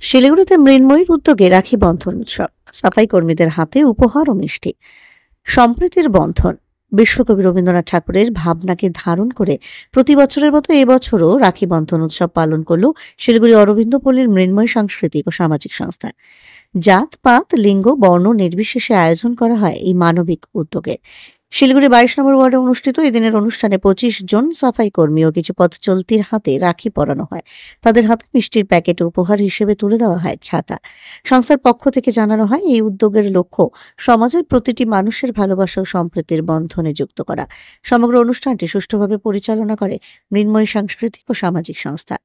শিলিগুড়িতে মৃন্ময়ীর উদ্যোগে রাখি বন্ধন উৎসব, সাফাই কর্মীদের হাতে উপহার ও মিষ্টি। সম্প্রীতির বন্ধন বিশ্বকবি রবীন্দ্রনাথ ঠাকুরের ভাবনাকে ধারণ করে প্রতি বছরের মতো এবছরও রাখি বন্ধন উৎসব পালন করল শিলিগুড়ি অরবিন্দপল্লীর মৃন্ময় সাংস্কৃতিক ও সামাজিক সংস্থা। জাত পাত লিঙ্গ বর্ণ নির্বিশেষে আয়োজন করা হয় এই মানবিক উদ্যোগে। শিলিগুড়ি 22 নম্বর ওয়ার্ডে অনুষ্ঠিত এই দিনের অনুষ্ঠানে 25 জন সাফাই কর্মী ও কিছু পথ চলতির হাতে রাখি পরানো হয়। তাদের হাতে মিষ্টির প্যাকেট উপহার হিসেবে তুলে দেওয়া হয় ছাতা। সংস্থার পক্ষ থেকে জানানো হয়, এই উদ্যোগের লক্ষ্য সমাজের প্রতিটি মানুষের ভালোবাসা ও সম্প্রীতির বন্ধনে যুক্ত করা। সমগ্র অনুষ্ঠানটি সুষ্ঠুভাবে পরিচালনা করে মৃন্ময় সাংস্কৃতিক ও সামাজিক সংস্থা।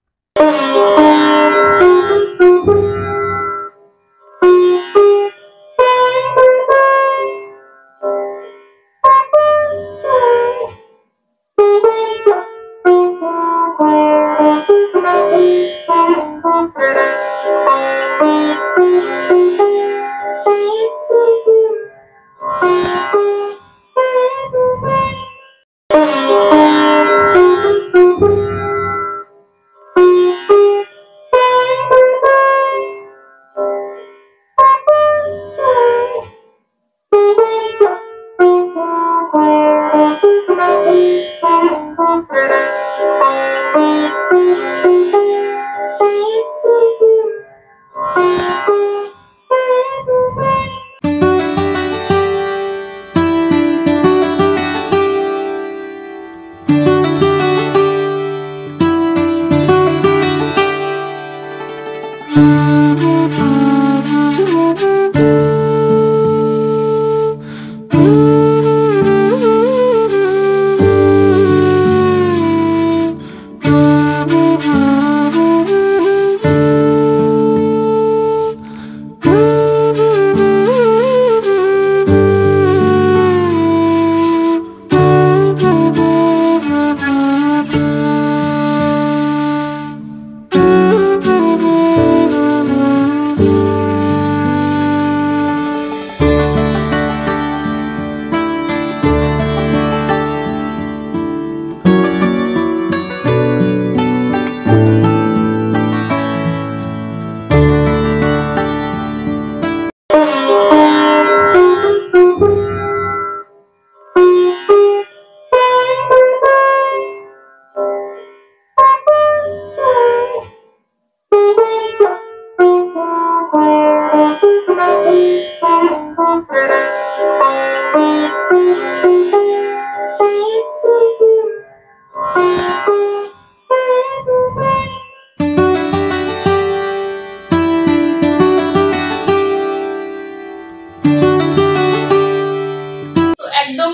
একদম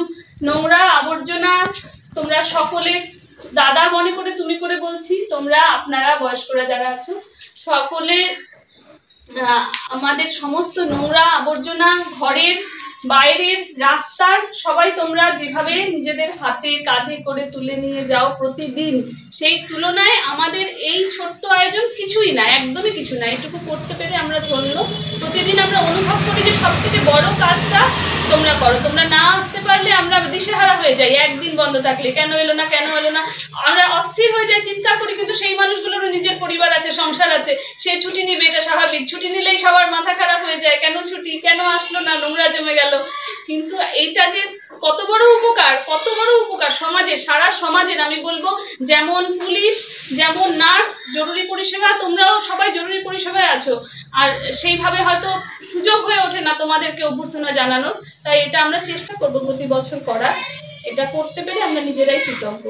নোংরা আবর্জনা তোমরা সকলে দাদা মনে করে তুমি করে বলছি, তোমরা আপনারা বয়স্করা যারা আছো সকলে আমাদের সমস্ত নোংরা আবর্জনা ঘরের বাইরের রাস্তার সবাই তোমরা যেভাবে নিজেদের হাতে কাঁধে করে তুলে নিয়ে যাও প্রতিদিন, সেই তুলনায় আমাদের এই ছোট্ট আয়োজন কিছুই না, একদমই কিছু না। এটুকু করতে পেরে আমরা ধন্য। প্রতিদিন আমরা অনুভব করি যে সবথেকে বড় কাজটা তোমরা করো। তোমরা না আসতে পারলে আমরা দিশেহারা হয়ে যাই, একদিন বন্ধ থাকলে কেন এলো না কেন এলো না, আমরা অস্থির হয়ে যাই, চিৎকার করি। কিন্তু সেই মানুষগুলোরও নিজের পরিবার আছে, সংসার আছে, সে ছুটি নিবে, এটা স্বাভাবিক। ছুটি নিলেই সবার মাথা খারাপ হয়ে যায়, কেন ছুটি, কেন আসলো না, নোংরা জমে গেল। কিন্তু এইটা যে কত বড় উপকার, কত বড় উপকার সমাজের, সারা সমাজের। আমি বলবো যেমন পুলিশ, যেমন নার্স, জরুরি পরিষেবা, তোমরাও সবাই জরুরি পরিষেবায় আছো, আর সেইভাবে হয়তো সুযোগ হয়ে ওঠে না তোমাদেরকে অভ্যর্থনা জানানোর। তাই এটা আমরা চেষ্টা করবো প্রতি বছর করার। এটা করতে পেরে আমরা নিজেরাই কৃতজ্ঞ।